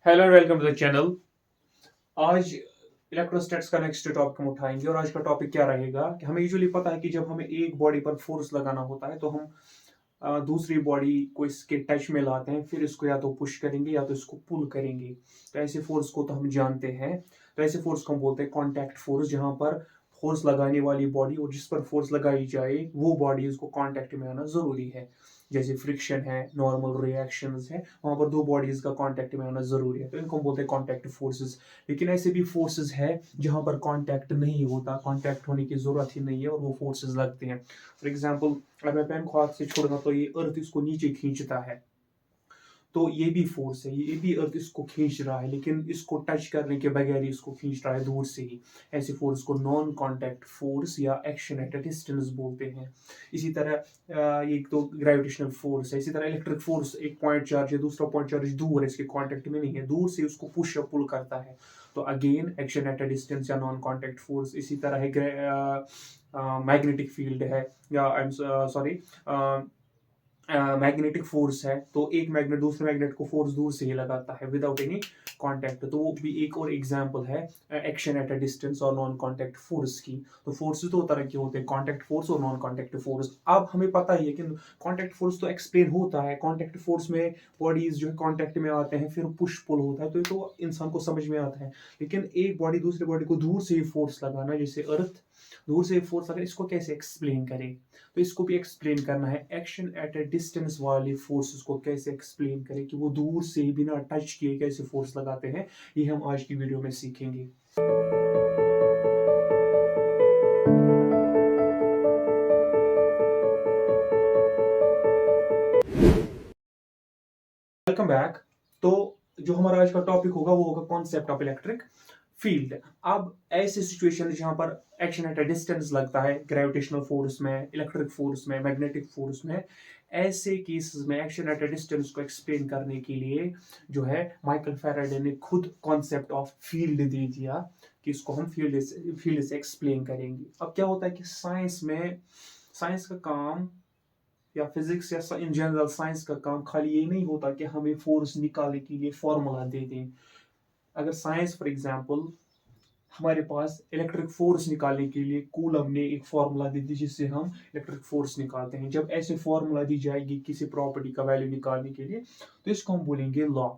Hello and welcome to the channel. आज electrostatics का next topic हम उठाएंगे और आज का टॉपिक क्या रहेगा कि हमें यूजुअली पता है कि जब हमें एक बॉडी पर फोर्स लगाना होता है तो हम दूसरी बॉडी को इसके टच में लाते हैं, फिर इसको या तो पुश करेंगे या तो इसको पुल करेंगे। तो ऐसे फोर्स को तो हम जानते हैं। तो ऐसे फोर्स को हम बोलते हैं कॉन्टैक्ट फोर्स, जहां पर फोर्स लगाने वाली बॉडी और जिस पर फोर्स लगाई जाए वो बॉडी उसको कांटेक्ट में आना जरूरी है। जैसे फ्रिक्शन है, नॉर्मल रिएक्शंस है, वहां पर दो बॉडीज का कांटेक्ट में आना जरूरी है, तो इनको हम बोलते हैं कांटेक्ट फोर्सेस। लेकिन ऐसे भी फोर्सेस है जहां पर कांटेक्ट नहीं होता, कांटेक्ट होने की जरूरत ही नहीं है और वो फोर्सेस लगते हैं। फॉर एग्जाम्पल, अगर मैं पेन को हाथ से छोड़ूंगा तो ये अर्थ इसको नीचे खींचता है, तो ये भी फोर्स है, ये भी अर्थ इसको खींच रहा है, लेकिन इसको टच करने के बगैर ही इसको खींच रहा है दूर से ही। ऐसे फोर्स को नॉन कांटेक्ट फोर्स या एक्शन एट अ डिस्टेंस बोलते हैं। इसी तरह ये तो ग्रेविटेशनल फोर्स है। इसी तरह इलेक्ट्रिक फोर्स, एक पॉइंट चार्ज है, दूसरा पॉइंट चार्ज दूर है, इसके कांटेक्ट में नहीं है, दूर से उसको पुश या पुल करता है। तो again action at a distance या नॉन कांटेक्ट फोर्स। इसी तरह है मैग्नेटिक फील्ड है, या I am sorry magnetic force है, तो एक मैग्नेट दूसरे मैग्नेट को फोर्स दूर से ही लगाता है विदाउट एनी कांटेक्ट। तो वो भी एक और एग्जांपल है एक्शन एट अ डिस्टेंस और नॉन कांटेक्ट फोर्स की। तो फोर्सेस दो तरह के होते हैं, कांटेक्ट फोर्स और नॉन कांटेक्ट फोर्स। अब हमें पता ही है कि कांटेक्ट फोर्स तो एक्सप्लेन होता है, कांटेक्ट फोर्स में बॉडीज जो है कांटेक्ट में आते हैं, फिर पुश पुल होता है, तो ये तो इंसान को समझ में आता है। लेकिन एक बॉडी दूसरी बॉडी को दूर से ही फोर्स लगाना, जैसे अर्थ दूर से फोर्स लगाना, इसको कैसे एक्सप्लेन करें? तो इसको भी एक्सप्लेन करना है। एक्शन एट अ डिस्टेंस वाले फोर्सेस को कैसे एक्सप्लेन करें कि वो दूर से ही बिना टच किए कैसे फोर्स लगाते हैं, ये हम आज की वीडियो में सीखेंगे। Welcome back. तो जो हमारा आज का टॉपिक होगा वो होगा कॉन्सेप्ट ऑफ इलेक्ट्रिक फील्ड। अब ऐसे सिचुएशन जहां पर एक्शन एट अ डिस्टेंस लगता है, ग्रेविटेशनल फोर्स में, इलेक्ट्रिक फोर्स में, मैग्नेटिक फोर्स में, ऐसे केसेस में एक्शन एट अ डिस्टेंस को एक्सप्लेन करने के लिए जो है माइकल फैराडे ने खुद कॉन्सेप्ट ऑफ फील्ड दे दिया कि इसको हम फील्ड से एक्सप्लेन करेंगे। अब क्या होता है कि साइंस का काम या फिजिक्स या इन जनरल साइंस का काम खाली ये नहीं होता कि हमें फोर्स निकालने के लिए फॉर्मूला दे दें। अगर साइंस फॉर एग्जांपल हमारे पास इलेक्ट्रिक फोर्स निकालने के लिए कूलम ने एक फॉर्मूला दी थी जिससे हम इलेक्ट्रिक फोर्स निकालते हैं, जब ऐसे फॉर्मूला दी जाएगी किसी प्रॉपर्टी का वैल्यू निकालने के लिए तो इसको हम बोलेंगे लॉ।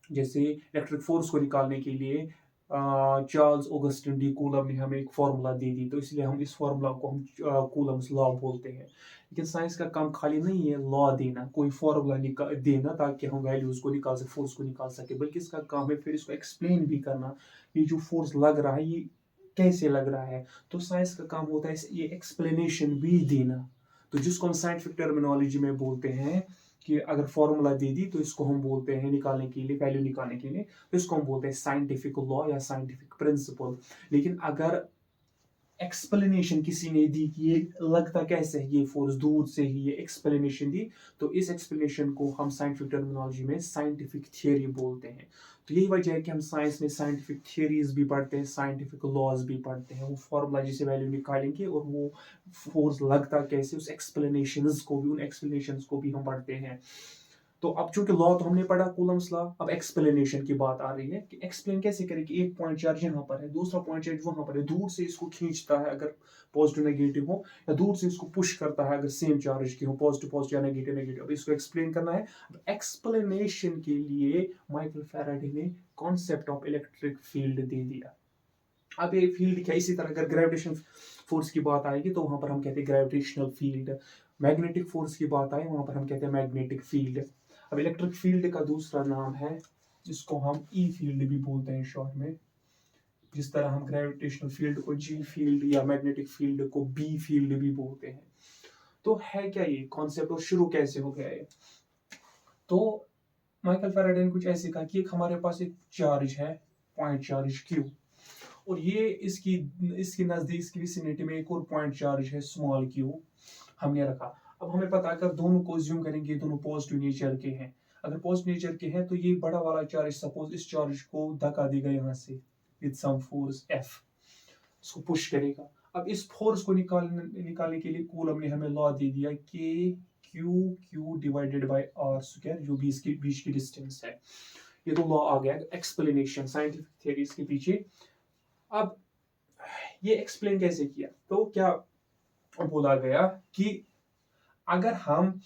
जैसे इलेक्ट्रिक फोर्स को निकालने के लिए चार्ल्स ऑगस्टिन डी कूलम ने हमें एक फॉर्मूला दे दी, तो इसलिए हम इस फॉर्मूला को हम कूलम्स लॉ बोलते हैं। लेकिन साइंस का काम खाली नहीं है लॉ देना, कोई फॉर्मूला देना ताकि हम वैल्यूज को निकाल सके, फोर्स को निकाल सके, बल्कि इसका काम है फिर इसको एक्सप्लेन भी करना। ये जो फोर्स लग रहा है ये कैसे लग रहा है, तो साइंस का काम होता है ये एक्सप्लेनेशन भी देना। तो जिसको हम साइंटिफिक टर्मिनोलॉजी में बोलते हैं कि अगर फॉर्मूला दे दी तो इसको हम बोलते हैं निकालने के लिए, वैल्यू निकालने के लिए, तो इसको हम बोलते हैं साइंटिफिक लॉ या साइंटिफिक प्रिंसिपल। लेकिन अगर एक्सप्लेनेशन किसी ने दी कि ये लगता कैसे है, ये फोर्स दूर से ही, ये एक्सप्लेनेशन दी, तो इस एक्सप्लेनेशन को हम साइंटिफिक टर्मिनोलॉजी में साइंटिफिक थियरी बोलते हैं। तो यही वजह है कि हम साइंस में साइंटिफिक थियरीज भी पढ़ते हैं, साइंटिफिक लॉज भी पढ़ते हैं। वो फॉर्मूला जिसे वैल्यू निकालेंगे और वो फोर्स लगता कैसे, उस एक्सप्लेनेशंस को भी, उन एक्सप्लेनेशंस को भी हम पढ़ते हैं। तो अब चूंकि लॉ तो हमने पढ़ा कूलम्स लॉ, अब एक्सप्लेनेशन की बात आ रही है कि एक्सप्लेन कैसे करें कि एक पॉइंट चार्ज यहाँ पर है, दूसरा पॉइंट चार्ज वहां पर है, दूर से इसको खींचता है अगर पॉजिटिव नेगेटिव हो, या दूर से इसको पुश करता है अगर सेम चार्ज की हो, पॉजिटिव पॉजिटिव या नेगेटिव नेगेटिव। अब इसको एक्सप्लेन करना है। एक्सप्लेनेशन के लिए माइकल फैराडे ने कॉन्सेप्ट ऑफ इलेक्ट्रिक फील्ड दे दिया। अब ये फील्ड क्या, इसी तरह अगर ग्रेविटेशन फोर्स की बात आएगी तो वहां पर हम कहते हैं ग्रेविटेशनल फील्ड। मैग्नेटिक फोर्स की बात आए वहां पर हम कहते हैं मैग्नेटिक फील्ड। अब इलेक्ट्रिक फील्ड का दूसरा नाम है जिसको हम ई फील्ड भी बोलते हैं शॉर्ट में। जिस तरह हम ग्रेविटेशनल फील्ड को जी फील्ड या मैग्नेटिक फील्ड को बी फील्ड भी बोलते हैं। तो है क्या ये कॉन्सेप्ट और शुरू कैसे हो गया ये? तो माइकल फैराडे ने कुछ ऐसे कहा कि एक हमारे पास एक चार्ज है, पॉइंट चार्ज क्यू, और ये इसकी इसके नजदीक, इसकी विसिनिटी में एक और पॉइंट चार्ज है स्मॉल क्यू, हमने रखा। अब हमें पता है अगर दोनों को ज्यूम करेंगे दोनों पॉजिटिव नेचर के हैं, अगर पॉजिटिव नेचर के हैं तो ये बड़ा वाला चार्ज सपोज इस चार्ज को धक्का देगा यहाँ से विद सम फोर्स एफ, इसको पुश करेगा। अब इस फोर्स को निकालने के लिए कूलम ने हमें लॉ दे दिया कि Q Q divided by R square, जो भी इसके बीच की डिस्टेंस है। ये तो लॉ आ गया, एक्सप्लेनेशन साइंटिफिक थियरीज के पीछे। अब ये एक्सप्लेन कैसे किया, तो क्या बोला गया कि अगर हम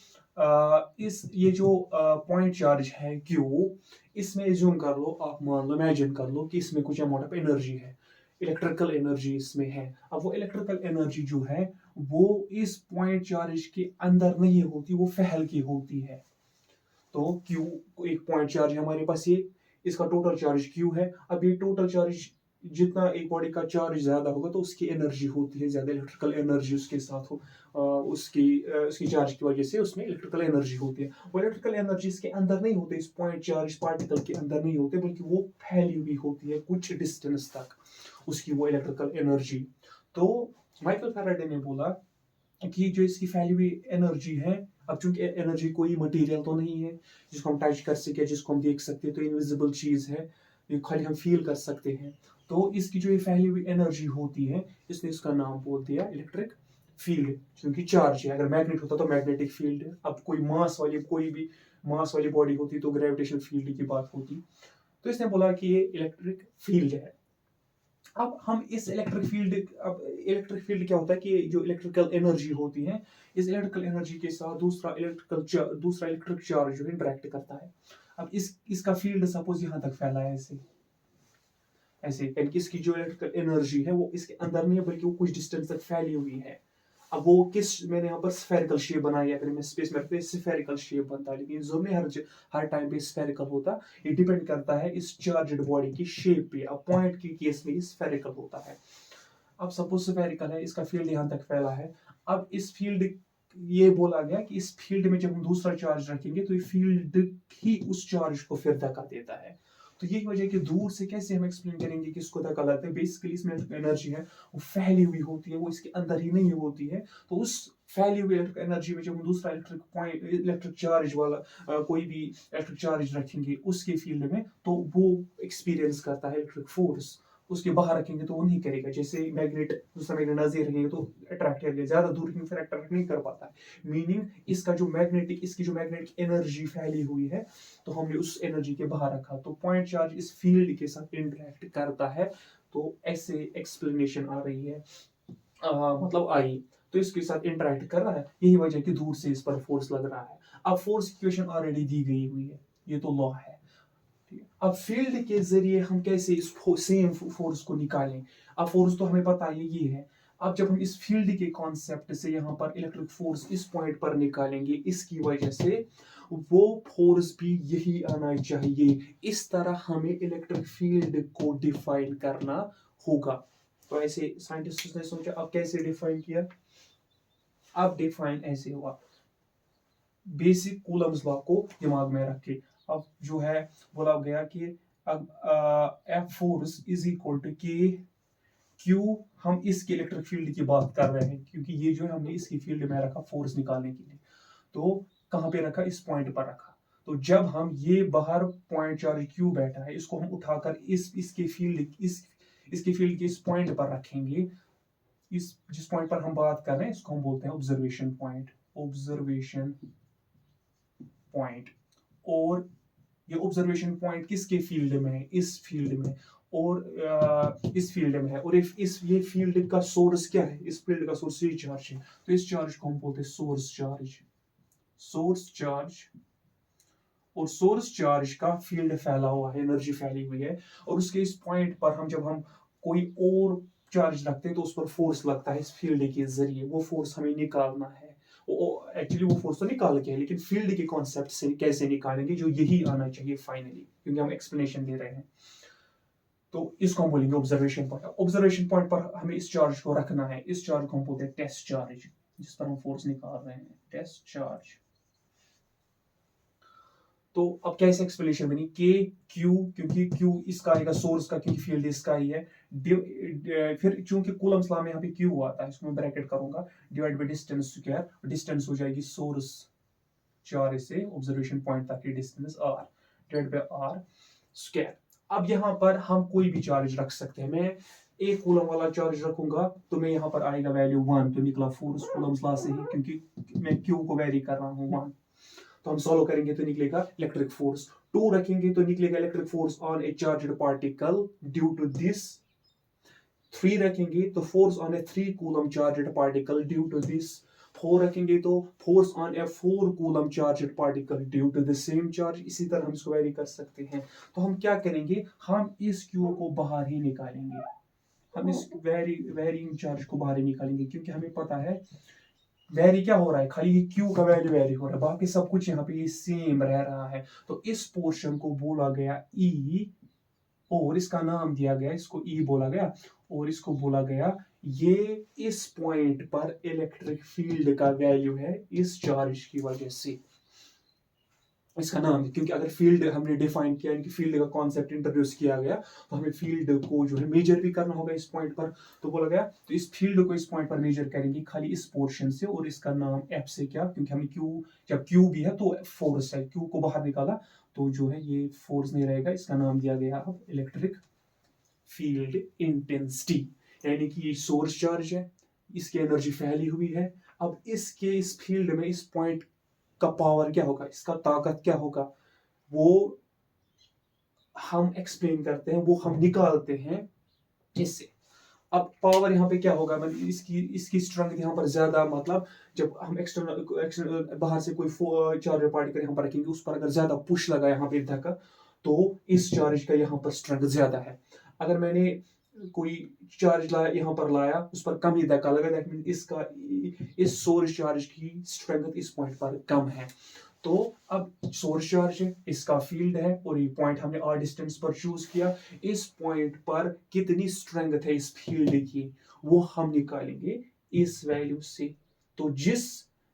इस ये जो पॉइंट चार्ज है क्यू, इसमें एज्यूम कर लो, आप मान लो, इमेजिन कर लो कि इसमें कुछ अमाउंट ऑफ एनर्जी है, इलेक्ट्रिकल एनर्जी इसमें है। अब वो इलेक्ट्रिकल एनर्जी जो है वो इस पॉइंट चार्ज के अंदर नहीं होती, वो फैल की होती है। तो क्यू एक पॉइंट चार्ज है हमारे पास, ये इसका टोटल चार्ज क्यू है। अब ये टोटल चार्ज जितना एक बॉडी का चार्ज ज्यादा होगा तो उसकी एनर्जी होती है ज्यादा, इलेक्ट्रिकल एनर्जी उसके साथ हो, उसकी चार्ज की वजह से उसमें इलेक्ट्रिकल एनर्जी होती है। वो इलेक्ट्रिकल एनर्जी इसके अंदर नहीं होती, इस पॉइंट चार्ज पार्टिकल के अंदर नहीं होते, बल्कि वो फैली हुई होती है कुछ डिस्टेंस तक, उसकी वो इलेक्ट्रिकल एनर्जी। तो माइकल फैराडे ने बोला कि जो इसकी फैली हुई एनर्जी है, अब चूंकि एनर्जी कोई मटेरियल तो नहीं है जिसको हम टच कर सके, जिसको हम देख सकते हैं, तो इनविजिबल चीज है, ये खाली हम फील कर सकते हैं। तो इसकी जो ये फैली हुई एनर्जी होती है, इसने इसका नाम बोल दिया इलेक्ट्रिक फील्ड, क्योंकि चार्ज है। अगर मैग्नेट होता तो मैग्नेटिक फील्ड है। अब कोई भी मास वाली बॉडी होती तो ग्रेविटेशनल फील्ड की बात होती। तो इसने बोला कि ये इलेक्ट्रिक फील्ड है। अब हम इस इलेक्ट्रिक फील्ड क्या होता है कि जो इलेक्ट्रिकल एनर्जी होती है, इस इलेक्ट्रिकल एनर्जी के साथ दूसरा इलेक्ट्रिक चार्ज जो है इंटरेक्ट करता है। अब इसका फील्ड सपोज यहाँ तक फैला है, ऐसे ऐसे, यानी कि इसकी जो इलेक्ट्रिकल एनर्जी है वो इसके अंदर नहीं है, बल्कि वो कुछ डिस्टेंस तक फैली हुई है। अब वो मैंने यहाँ पर स्फेरिकल शेप बनाई है, अगर मैं स्पेस में रखते स्फेरिकल शेप बनता है, लेकिन जो नहीं हर टाइम पे स्फेरिकल होता, ये डिपेंड करता है इस चार्ज्ड बॉडी की शेप पे। अब पॉइंट की केस में स्फेरिकल होता है। अब सपोज स्फेरिकल है, इसका फील्ड यहाँ तक फैला है। अब इस फील्ड, ये बोला गया कि इस फील्ड में जब हम दूसरा चार्ज रखेंगे तो ये फील्ड ही उस चार्ज को फिर धक्का देता है। तो यही वजह है कि दूर से कैसे हम एक्सप्लेन करेंगे कि इसको धक्का लगता है। बेसिकली इसमें एनर्जी है वो फैली हुई होती है, वो इसके अंदर ही नहीं होती है। तो उस फैली हुई इलेक्ट्रिक एनर्जी में जब हम दूसरा इलेक्ट्रिक चार्ज वाला कोई भी इलेक्ट्रिक चार्ज रखेंगे उसके फील्ड में, तो वो एक्सपीरियंस करता है इलेक्ट्रिक फोर्स। उसके बाहर रखेंगे तो वो नहीं करेगा। जैसे मैग्नेट, दूसरा मैग्नेट नजदीक रखेंगे तो अट्रैक्ट करेगा, ज्यादा दूर फिर अट्रैक्ट नहीं कर पाता है। मीनिंग इसकी जो मैग्नेटिक एनर्जी फैली हुई है, तो हमने उस एनर्जी के बाहर रखा, तो पॉइंट चार्ज इस फील्ड के साथ इंटरेक्ट करता है। तो ऐसे एक्सप्लेनेशन आ रही है, मतलब आई, तो इसके साथ इंटरेक्ट कर रहा है, यही वजह कि दूर से इस पर फोर्स लग रहा है। अब फोर्स इक्वेशन ऑलरेडी दी गई हुई है, ये तो लॉ है। अब फील्ड के जरिए हम कैसे इस सेम फोर्स को निकालें। अब फोर्स तो हमें पता है ये है। अब जब हम इस फील्ड के कॉन्सेप्ट से यहाँ पर इलेक्ट्रिक फोर्स इस पॉइंट पर निकालेंगे, इसकी वजह से वो फोर्स भी यही आना चाहिए। इस तरह हमें इलेक्ट्रिक फील्ड को डिफाइन करना होगा। तो ऐसे साइंटिस्ट ने सोचा, अब कैसे डिफाइन किया। अब डिफाइन ऐसे हुआ, बेसिक कूलम्स लॉ को दिमाग में रख के। अब जो है बोला गया कि अब F force is equal to K Q, हम इसके इलेक्ट्रिक फील्ड की बात कर रहे हैं, क्योंकि ये जो है हमने इसकी फील्ड में रखा फोर्स निकालने के लिए। तो कहाँ पे रखा, इस पॉइंट पर रखा। तो जब हम ये बाहर पॉइंट चार्ज क्यू बैठा है, इसको हम उठाकर इसके फील्ड के इस पॉइंट पर रखेंगे, इस जिस पॉइंट पर हम बात कर रहे हैं इसको हम बोलते हैं ऑब्जर्वेशन पॉइंट। और ये ऑब्जर्वेशन पॉइंट किसके फील्ड में है, इस फील्ड में, और इस फील्ड में है। और ये फील्ड का सोर्स क्या है, इस फील्ड का सोर्स ये चार्ज है। तो इस चार्ज को हम बोलते हैं सोर्स चार्ज। और सोर्स चार्ज का फील्ड फैला हुआ है, एनर्जी फैली हुई है, और उसके इस पॉइंट पर जब हम कोई और चार्ज रखते हैं तो उस पर फोर्स लगता है इस फील्ड के जरिए। वो फोर्स हमें निकालना है। एक्चुअली वो फोर्स तो निकाल के है, लेकिन फील्ड के कॉन्सेप्ट से कैसे निकालेंगे, जो यही आना चाहिए फाइनली, क्योंकि हम एक्सप्लेनेशन दे रहे हैं। तो इसको हम बोलेंगे ऑब्जर्वेशन पॉइंट पर हमें इस चार्ज को रखना है। इस चार्ज को हम बोलते हैं टेस्ट चार्ज, जिस पर हम फोर्स निकाल रहे हैं, टेस्ट चार्ज। तो अब कैसे एक्सप्लेनेशन बनी, के क्यू, क्योंकि क्यू इसका आएगा सोर्स का, क्योंकि फील्ड इसका ही है। फिर चूंकि कूलम्स लॉ में यहाँ पे क्यू आता है, इसको मैं ब्रैकेट करूंगा, divide by distance square, distance हो जाएगी सोर्स चार्ज से ऑब्जर्वेशन पॉइंट तक की distance R, divide by R square. अब यहाँ पर हम कोई भी चार्ज रख सकते हैं। मैं एक कूलम वाला चार्ज रखूंगा तो मैं यहाँ पर आएगा वैल्यू 1, तो निकला फोर्स कूलम्स लॉ से ही, क्योंकि मैं क्यू को वेरी कर रहा हूँ 1। तो हम सॉल्व करेंगे तो निकलेगा इलेक्ट्रिक फोर्स 2 रखेंगे तो निकलेगा electric force on a charged particle due to this. 3 रखेंगे तो force on a 3 coulomb charged particle due to this. 4 रखेंगे तो force on a 4 coulomb charged particle due to the same charge. इसी तरह हम इसको वेरी कर सकते हैं। तो हम क्या करेंगे, हम इस Q को बाहर ही निकालेंगे, हम इस वेरिंग चार्ज को बाहर ही निकालेंगे, क्योंकि हमें पता है वेरी क्या हो रहा है, खाली ये Q का वैल्यू वेरी हो रहा है, बाकी सब कुछ यहाँ पे ये सेम रह रहा है। तो इस पोर्शन को बोला गया E, और इसका नाम दिया गया, इसको E बोला गया, और इसको बोला गया ये इस पॉइंट पर इलेक्ट्रिक फील्ड का वैल्यू है इस चार्ज की वजह से, इसका नाम। क्योंकि अगर फील्ड हमने डिफाइन किया, इनकी फील्ड का कॉन्सेप्ट इंट्रोड्यूस किया गया, तो हमें फील्ड को जो है मेजर भी करना होगा इस पॉइंट पर। तो बोला गया तो इस फील्ड को इस पॉइंट पर मेजर करेंगे खाली इस पोर्शन से, और इसका नाम F से, क्या, क्योंकि हमें Q, जब Q भी है तो फोर्स है, Q को बाहर निकाला तो जो है ये फोर्स नहीं रहेगा, इसका नाम दिया गया अब इलेक्ट्रिक फील्ड इंटेंसिटी। यानी कि ये सोर्स चार्ज है, इसकी एनर्जी फैली हुई है। अब इसके इस फील्ड में इस पॉइंट का पावर क्या होगा, इसका ताकत क्या होगा, वो हम एक्सप्लेन करते हैं, वो हम निकालते हैं इससे। अब पावर यहाँ पे क्या होगा, मतलब इसकी स्ट्रेंथ यहाँ पर ज्यादा, मतलब जब हम एक्सटर्नल बाहर से कोई चार्ज पार्टिकल यहाँ पर रखेंगे, उस पर अगर ज्यादा पुश लगा यहाँ पे धक्का, तो इस चार्ज का यहाँ पर स्ट्रेंथ ज्यादा है। अगर मैंने कोई चार्ज लाया यहाँ पर लाया, उस पर कम ही धक्का लगा, दैट मीन इसका इस सोर्स चार्ज की स्ट्रेंथ इस पॉइंट पर कम है। तो अब सोर्स चार्ज है, इसका फील्ड है, और ये पॉइंट हमने आर डिस्टेंस पर चूज किया। इस पॉइंट पर कितनी स्ट्रेंथ है इस फील्ड की, वो हम निकालेंगे इस वैल्यू से। तो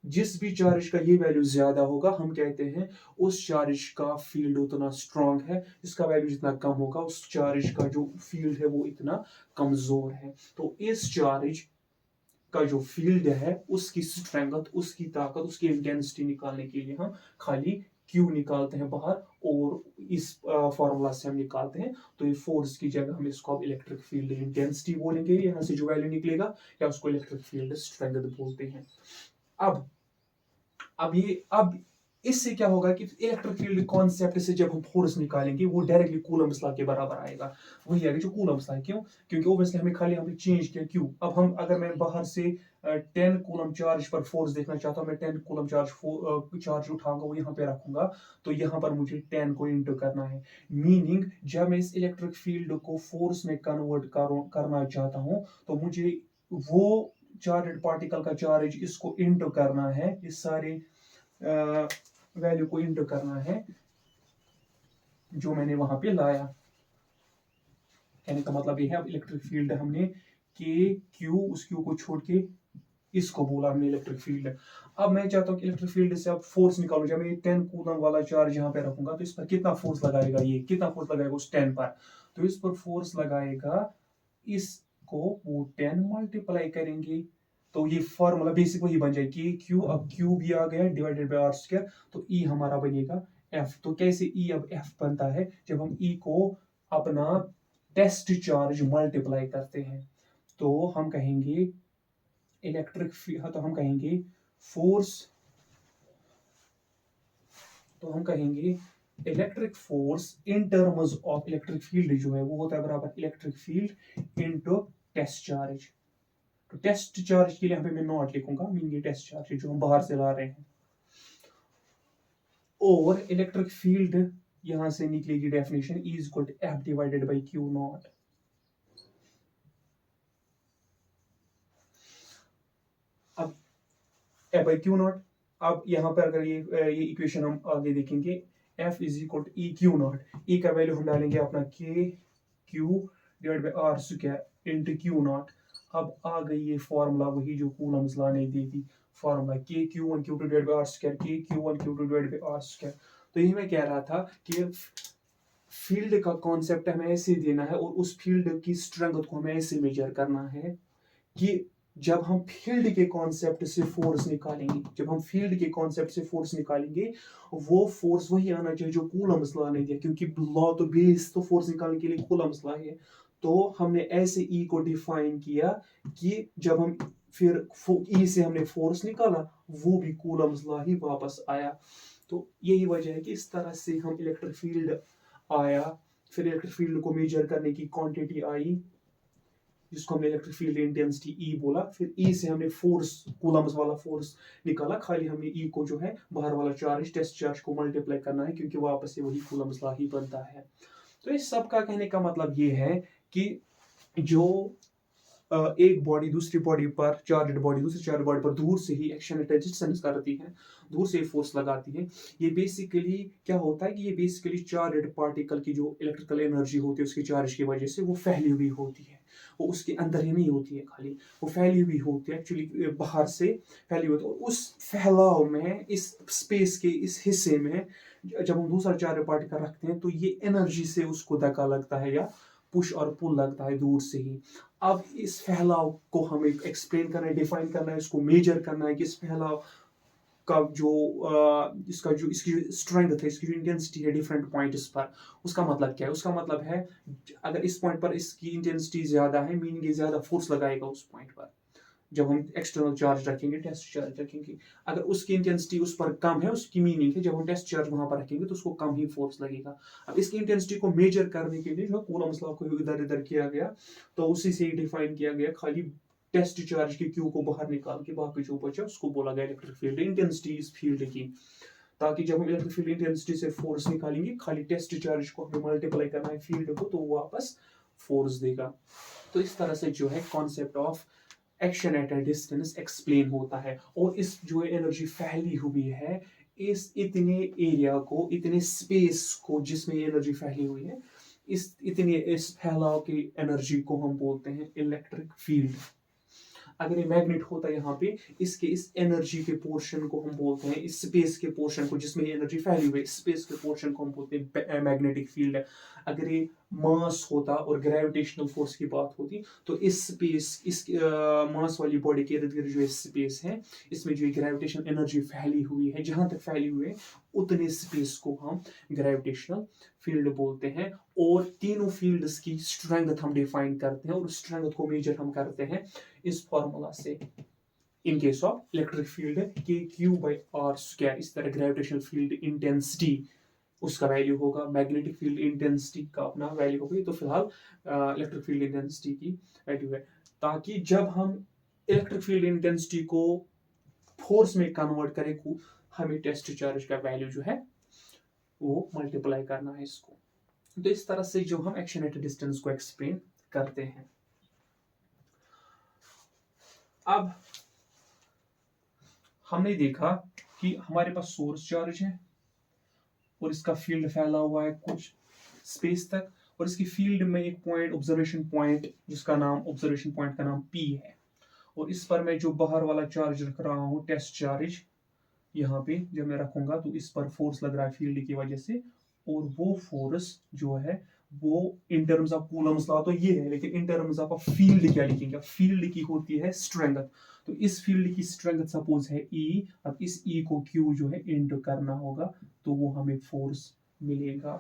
जिस भी चार्ज का ये वैल्यू ज्यादा होगा, हम कहते हैं उस चार्ज का फील्ड उतना स्ट्रांग है, इसका वैल्यू जितना कम होगा उस चार्ज का जो फील्ड है वो इतना कमजोर है। तो इस चार्ज का जो फील्ड है, उसकी स्ट्रेंथ, उसकी ताकत, उसकी इंटेंसिटी निकालने के लिए हम खाली Q निकालते हैं बाहर, और इस फॉर्मूला से हम निकालते हैं। तो ये फोर्स की जगह हम इसको अब इलेक्ट्रिक फील्ड इंटेंसिटी बोलेंगे, यहाँ से जो वैल्यू निकलेगा, या उसको इलेक्ट्रिक फील्ड स्ट्रेंथ बोलते हैं। अब इससे क्या होगा कि इलेक्ट्रिक फील्ड कॉन्सेप्ट से जब हम फोर्स निकालेंगे, वो डायरेक्टली कूलम्स लॉ के बराबर आएगा, वही आएगा जो कूलम्स लॉ। क्यों? क्योंकि ओब्वियसली हमें खाली हमने चेंज किया Q। अब हम, अगर मैं बाहर से 10 कूलम चार्ज पर फोर्स देखना चाहता हूँ, मैं 10 कूलम चार्ज उठाऊंगा, वो यहाँ पे रखूंगा, तो यहाँ पर मुझे 10 को इंटू करना है। मीनिंग जब मैं इस इलेक्ट्रिक फील्ड को फोर्स में कन्वर्ट करना चाहता हूँ, तो मुझे वो चार्ज पार्टिकल का चार्ज इसको इंटू करना है, इस सारे वैल्यू को इंटू करना है जो मैंने वहां पे लाया। कहने का मतलब ये है, अब इलेक्ट्रिक फील्ड हमने के क्यू, उस क्यू को छोड़ के इसको बोला हमने इलेक्ट्रिक फील्ड। अब मैं चाहता हूँ कि इलेक्ट्रिक फील्ड से अब फोर्स निकालूं। जब मैं 10 कूलम वाला चार्ज यहाँ पे रखूंगा, तो इस पर कितना फोर्स लगाएगा, ये कितना फोर्स लगाएगा उस 10 पर, तो इस पर फोर्स लगाएगा, इसको वो 10 मल्टीप्लाई करेंगे, तो ये फॉर्मूला बेसिक वही बन जाएगी Q। अब Q भी आ गया डिवाइडेड बाय आर स्क्वायर, तो E हमारा बनेगा F। तो कैसे E अब F बनता है, जब हम E को अपना टेस्ट चार्ज मल्टीप्लाई करते हैं, तो हम कहेंगे तो हम कहेंगे फोर्स, तो हम कहेंगे electric force in terms of electric field जो है वो होता है बराबर electric field into test charge. तो टेस्ट चार्ज के लिए यहाँ पे मैं नॉट लिखूंगा, मीन ये टेस्ट चार्ज है जो हम बाहर से ला रहे हैं, और इलेक्ट्रिक फील्ड यहां से निकलेगी definition E equal to F divided by Q naught. अब F बाई Q नॉट, अब यहाँ पर अगर ये इक्वेशन हम आगे देखेंगे, F is equal to E Q naught, E का वैल्यू हम डालेंगे अपना K Q divide by R square into Q naught. अब आ गई ये फॉर्मूला वही जो कूलम्स लॉ ने दी थी, formula K Q1 Q2 divide by R square, K Q1 Q2 divide by R square. तो यही मैं कह रहा था कि फील्ड का कॉन्सेप्ट हमें ऐसे देना है, और उस फील्ड की स्ट्रेंथ को हमें ऐसे मेजर करना है कि जब हम फील्ड के कॉन्सेप्ट से फोर्स निकालेंगे, जब हम फील्ड के कॉन्सेप्ट से फोर्स निकालेंगे, वो फोर्स वही आना चाहिए जो कूलम्स लॉ ने दिया, क्योंकि लॉ तो बेस तो फोर्स निकालने के लिए कूलम्स लॉ है। तो हमने ऐसे E को डिफाइन किया कि जब हम फिर E से हमने फोर्स निकाला, वो भी कूलम्स लॉ ही वापस आया। तो यही वजह है कि इस तरह से हम इलेक्ट्रिक फील्ड आया, फिर इलेक्ट्रिक फील्ड को मेजर करने की क्वांटिटी आई जिसको हमने इलेक्ट्रिक फील्ड इंटेंसिटी ई बोला, फिर ई से हमने फोर्स, कूलम्स वाला फोर्स निकाला, खाली हमें ई को जो है बाहर वाला चार्ज, टेस्ट चार्ज को मल्टीप्लाई करना है क्योंकि वापस से वही कूलम्स लॉ ही बनता है। तो इस सब का कहने का मतलब ये है कि जो एक बॉडी दूसरी बॉडी पर, चार्जड बॉडी दूसरी चार्ज बॉडी पर दूर से ही एक्शन एट डिस्टेंस करती है, दूर से फोर्स लगाती है, ये बेसिकली क्या होता है कि ये बेसिकली चार्जड पार्टिकल की जो इलेक्ट्रिकल एनर्जी होती है उसकी चार्ज की वजह से वो फैली हुई होती है, वो उसके अंदर ही नहीं होती है, खाली वो फैली हुई होती है, एक्चुअली बाहर से फैली हुई होती है। और उस फैलाव में, इस स्पेस के इस हिस्से में जब हम दूसरा चार्ज पार्टिकल रखते हैं तो ये एनर्जी से उसको धक्का लगता है या पुश और पुल लगता है दूर से ही। अब इस फैलाव को हमें एक्सप्लेन करना है, डिफाइन करना है, इसको मेजर करना है कि इस फैलाव का जो इसका जो इसकी स्ट्रेंथ है, इसकी जो इंटेंसिटी है डिफरेंट पॉइंट्स पर, उसका मतलब क्या है? उसका मतलब है अगर इस पॉइंट पर इसकी इंटेंसिटी ज्यादा है, मीनिंग ये ज्यादा फोर्स लगाएगा उस पॉइंट पर। जब हम एक्सटर्नल चार्ज रखेंगे, टेस्ट चार्ज रखेंगे, अगर उसकी इंटेंसिटी उस पर कम है, उसकी मीनिंग है जब हम टेस्ट चार्ज वहां पर रखेंगे तो उसको कम ही फोर्स लगेगा। अब इसकी इंटेंसिटी को मेजर करने के लिए जो कूलम्स लॉ को इधर इधर किया गया, तो उसी से ही डिफाइन किया गया, खाली टेस्ट चार्ज के क्यू को बाहर निकाल के बाकी जो बचा उसको बोला गया इलेक्ट्रिक फील्ड इंटेंसिटी इस फील्ड की। ताकि जब हम इलेक्ट्रिक फील्ड इंटेंसिटी से फोर्स निकालेंगे, खाली टेस्ट चार्ज को हमें मल्टीप्लाई करना है फील्ड को, तो वो वापस फोर्स देगा। तो इस तरह से जो है concept of action at a distance explain होता है। और इस जो एनर्जी फैली हुई है, इस इतने एरिया को, इतने स्पेस को जिसमें एनर्जी फैली हुई है, इस फैलाव की एनर्जी को हम बोलते हैं इलेक्ट्रिक फील्ड। अगर ये मैग्नेट होता है यहाँ पे, इसके इस एनर्जी के पोर्शन को हम बोलते हैं, इस स्पेस के पोर्शन को जिसमें एनर्जी फैली हुई है, स्पेस के पोर्शन को हम बोलते हैं मैग्नेटिक फील्ड। अगर ये मास होता और ग्रेविटेशनल फोर्स की बात होती, तो इस स्पेस, इस मास वाली बॉडी के इर्द गिर्द जो स्पेस है, इसमें जो ग्रेविटेशनल एनर्जी फैली हुई है, जहां तक फैली हुई है उतने स्पेस को हम ग्रेविटेशनल फील्ड बोलते हैं। और तीनों फील्ड्स की स्ट्रेंथ हम डिफाइन करते हैं और स्ट्रेंथ को मेजर हम करते हैं इस फॉर्मूला से। In case of electric field के क्यू बाई आर स्क्वायर, इस तरह ग्रेविटेशनल फील्ड इंटेंसिटी उसका वैल्यू होगा, मैग्नेटिक फील्ड इंटेंसिटी का अपना वैल्यू होगा। तो फिलहाल इलेक्ट्रिक फील्ड इंटेंसिटी की वैल्यू है, ताकि जब हम इलेक्ट्रिक फील्ड इंटेंसिटी को फोर्स में कन्वर्ट करें, हमें टेस्ट चार्ज का वैल्यू जो है वो मल्टीप्लाई करना है इसको। तो इस तरह से जो हम एक्शन एट डिस्टेंस को एक्सप्लेन करते हैं। अब हमने देखा कि हमारे पास सोर्स चार्ज है और इसका फील्ड फैला हुआ है कुछ स्पेस तक, और इसकी फील्ड में एक पॉइंट, ऑब्जर्वेशन पॉइंट, जिसका नाम, ऑब्जर्वेशन पॉइंट का नाम P है, और इस पर मैं जो बाहर वाला चार्ज रख रहा हूँ, टेस्ट चार्ज, यहाँ पे जब मैं रखूंगा तो इस पर फोर्स लग रहा है फील्ड की वजह से, और वो फोर्स जो है वो इन टर्म्स ऑफ कूलम्स लॉ तो ये है, लेकिन इन टर्म्स ऑफ फील्ड क्या लिखेंगे? फील्ड की होती है स्ट्रेंथ। तो इस फील्ड की स्ट्रेंथ सपोज है E, अब इस E को Q जो है इनटू करना होगा, तो वो हमें फोर्स मिलेगा।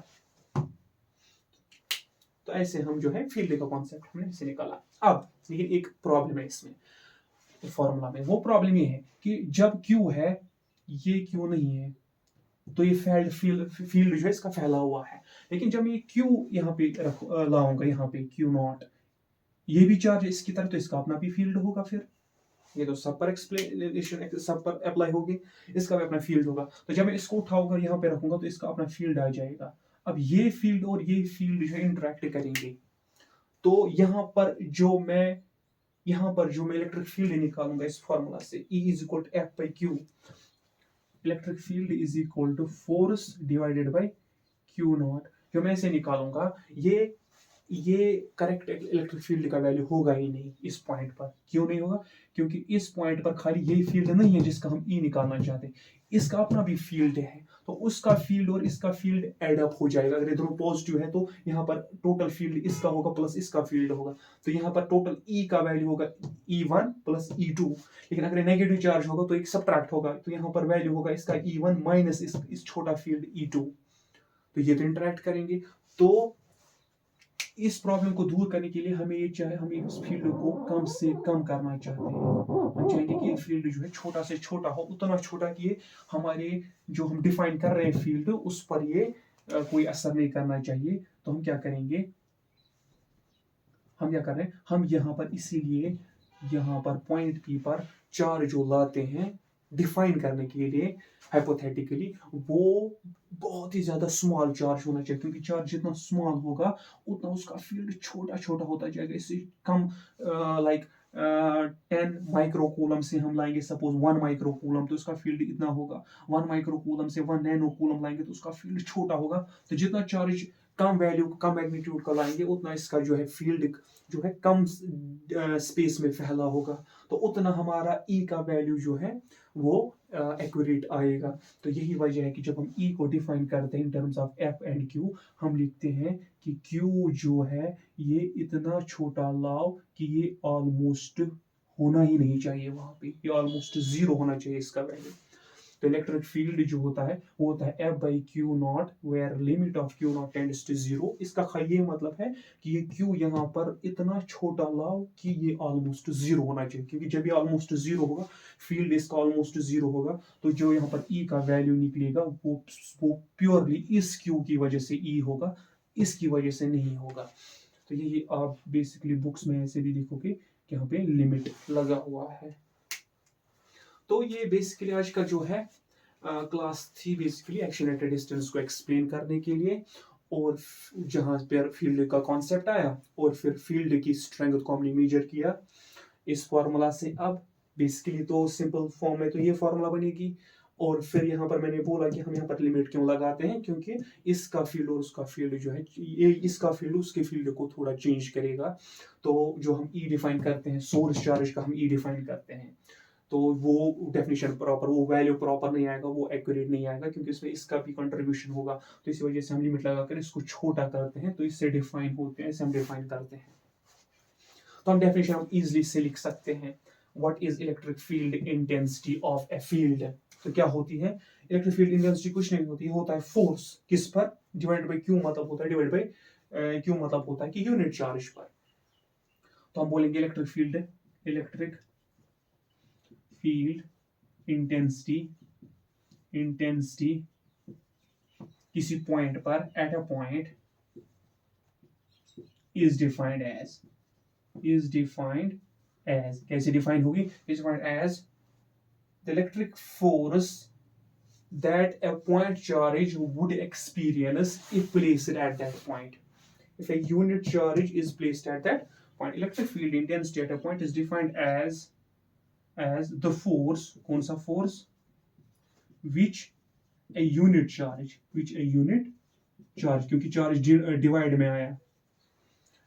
तो ऐसे हम जो है फील्ड का कॉन्सेप्ट हमने इसे निकाला। अब लेकिन एक प्रॉब्लम है इसमें, फॉर्मूला में। वो प्रॉब्लम ये है कि जब Q है, ये Q नहीं है, तो ये फील्ड जो है इसका फैला हुआ है। लेकिन जब मैं Q यहाँ पे लाऊंगा, यहाँ पे Q नॉट, ये भी चार्ज इसकी तरफ, तो इसका अपना भी फील्ड होगा। फिर ये तो सब पर एक्सप्लेनेशन, सब पर अप्लाई होगी, इसका भी अपना फील्ड होगा। तो जब मैं इसको उठाऊंगा यहाँ पे रखूंगा तो इसका अपना फील्ड आ जाएगा। अब ये फील्ड और ये फील्ड जो है इंटरेक्ट करेंगे, तो यहाँ पर जो मैं इलेक्ट्रिक फील्ड निकालूंगा इस फॉर्मूला से, E is equal to F by Q, electric field is equal to force divided by Q naught, जो मैं इसे निकालूंगा, ये करेक्ट इलेक्ट्रिक फील्ड का वैल्यू होगा ही नहीं इस पॉइंट पर। क्यों नहीं होगा? क्योंकि इस पॉइंट पर खाली यही फील्ड नहीं है जिसका हम E निकालना चाहते हैं, इसका अपना भी फील्ड है, तो उसका फील्ड और इसका फील्ड एड अप हो जाएगा। अगर ये दोनों पॉजिटिव है तो यहाँ पर टोटल फील्ड इसका होगा प्लस इसका फील्ड होगा, तो यहाँ पर टोटल E का वैल्यू होगा E1 प्लस E2। लेकिन अगर नेगेटिव चार्ज होगा तो एक सब्ट्रैक्ट होगा, तो यहाँ पर वैल्यू होगा इसका E1 माइनस इस छोटा फील्ड E2, तो ये तो इंटरेक्ट करेंगे। तो इस प्रॉब्लम को दूर करने के लिए हमें इस फील्ड को कम से कम करना चाहते हैं। हम चाहेंगे कि ये फील्ड जो है छोटा से छोटा हो, उतना छोटा कि ये हमारे जो हम डिफाइन कर रहे हैं फील्ड उस पर ये कोई असर नहीं करना चाहिए। तो हम क्या करेंगे, हम क्या कर रहे हैं, हम यहाँ पर इसीलिए यहाँ पर पॉइंट पी पर चार्ज जो लाते हैं डिफाइन करने के लिए हाइपोथेटिकली, वो बहुत ही ज्यादा स्मॉल चार्ज होना चाहिए, क्योंकि चार्ज जितना स्मॉल होगा उतना उसका फील्ड छोटा छोटा होता जाएगा। इससे कम लाइक 10 माइक्रोकूलम से हम लाएंगे सपोज 1 माइक्रोकूलम, तो उसका फील्ड इतना होगा। 1 माइक्रोकूलम से 1 नैनोकूलम लाएंगे तो उसका फील्ड छोटा होगा। तो जितना चार्ज कम वैल्यू कम मैग्नीट्यूड का लाएंगे उतना इसका जो है फील्ड जो है कम स्पेस में फैला होगा, तो उतना हमारा ई का वैल्यू जो है वो एक्यूरेट आएगा। तो यही वजह है कि जब हम ई को डिफाइन करते हैं इन terms of F and Q, हम लिखते हैं कि क्यू जो है ये इतना छोटा लाओ कि ये ऑलमोस्ट होना ही नहीं चाहिए, वहां पे ये ऑलमोस्ट जीरो होना चाहिए इसका वैल्यू। तो इलेक्ट्रिक फील्ड जो होता है वो होता है F by Q naught, where limit of Q naught tends to zero. इसका ये मतलब है कि ये क्यू यहाँ पर इतना छोटा लाओ कि ये ऑलमोस्ट जीरो होना चाहिए, क्योंकि जब ये ऑलमोस्ट जीरो होगा, फील्ड इसका ऑलमोस्ट जीरो होगा, तो जो यहाँ पर ई का वैल्यू निकलेगा वो प्योरली इस क्यू की वजह से ई होगा, इसकी वजह से नहीं होगा। तो यही आप बेसिकली बुक्स में ऐसे भी देखोगे कि यहाँ पे लिमिट लगा हुआ है। तो ये बेसिकली आज का जो है क्लास थी basically action at a distance को एक्सप्लेन करने के लिए, और जहां पर फील्ड का कॉन्सेप्ट आया और फिर फील्ड की स्ट्रेंथ को हमने मेजर किया इस फार्मूला से। अब बेसिकली तो सिंपल फॉर्म में तो ये फार्मूला बनेगी, और फिर यहाँ पर मैंने बोला कि हम यहाँ पर लिमिट क्यों लगाते हैं, क्योंकि इसका फील्ड और उसका फील्ड जो है, ये इसका फील्ड उसके फील्ड को थोड़ा चेंज करेगा। तो जो हम ई डिफाइन करते हैं, सोर्स चार्ज का हम ई डिफाइन करते हैं, तो वो डेफिनेशन प्रॉपर, वो वैल्यू प्रॉपर नहीं आएगा, वो एक्यूरेट नहीं आएगा, क्योंकि इसमें इसका भी कंट्रीब्यूशन होगा। तो इसी वजह से हम लिमिट लगाकर इसको छोटा करते हैं, तो इससे डिफाइन होते हैं, इसे हम डिफाइन करते हैं। तो हम डेफिनेशन हम इजीली से लिख सकते हैं, what is electric field intensity of a field. तो क्या होती है इलेक्ट्रिक फील्ड इंटेंसिटी, कुछ नहीं होती, होता है फोर्स किस पर, डिवाइड बाई क्यू, मतलब होता है डिवाइड बाई क्यू, मतलब होता है कि यूनिट चार्ज पर। तो हम बोलेंगे इलेक्ट्रिक फील्ड इंटेंसिटी किसी पॉइंट पर, at a point, is defined as कैसे डिफाइन होगी, is defined as the electric force that a point charge would experience if placed at that point. If a unit charge is placed at that point, electric field intensity at a point is defined as the force, कौन सा force, which a unit charge, क्योंकि charge divide में आया,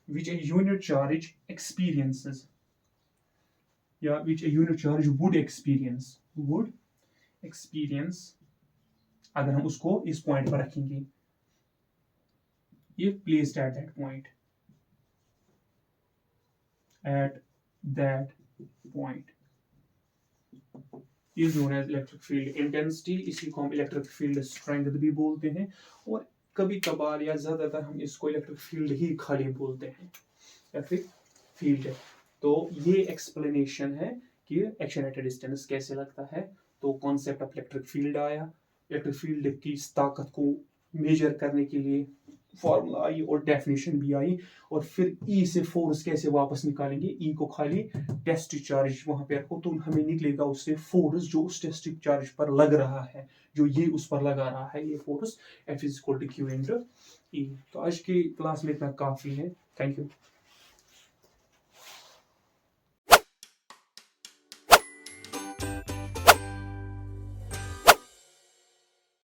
which a unit charge experiences, या which a unit charge would experience, अगर हम उसको इस पॉइंट पर रखेंगे, if placed at that point, is known as electric field intensity। इसी को हम इलेक्ट्रिक फील्ड स्ट्रेंथ भी बोलते हैं, और कभी कभार या ज्यादातर हम इसको इलेक्ट्रिक फील्ड ही खाली बोलते हैं, इलेक्ट्रिक फील्ड। तो ये एक्सप्लेनेशन है कि एक्शन एट अ डिस्टेंस कैसे लगता है। तो कॉन्सेप्ट ऑफ इलेक्ट्रिक फील्ड आया, इलेक्ट्रिक फील्ड की इस ताकत को मेजर करने के लिए फॉर्मूला आई और डेफिनेशन भी आई, और फिर ई से फोर्स कैसे वापस निकालेंगे, ई को खाली टेस्ट चार्ज वहां पे रखो तो हमें निकलेगा उससे फोर्स जो उस टेस्ट चार्ज पर लग रहा है, जो ये उस पर लगा रहा है, ये force F is equal to Q into E. तो आज की क्लास में इतना काफी है, थैंक यू।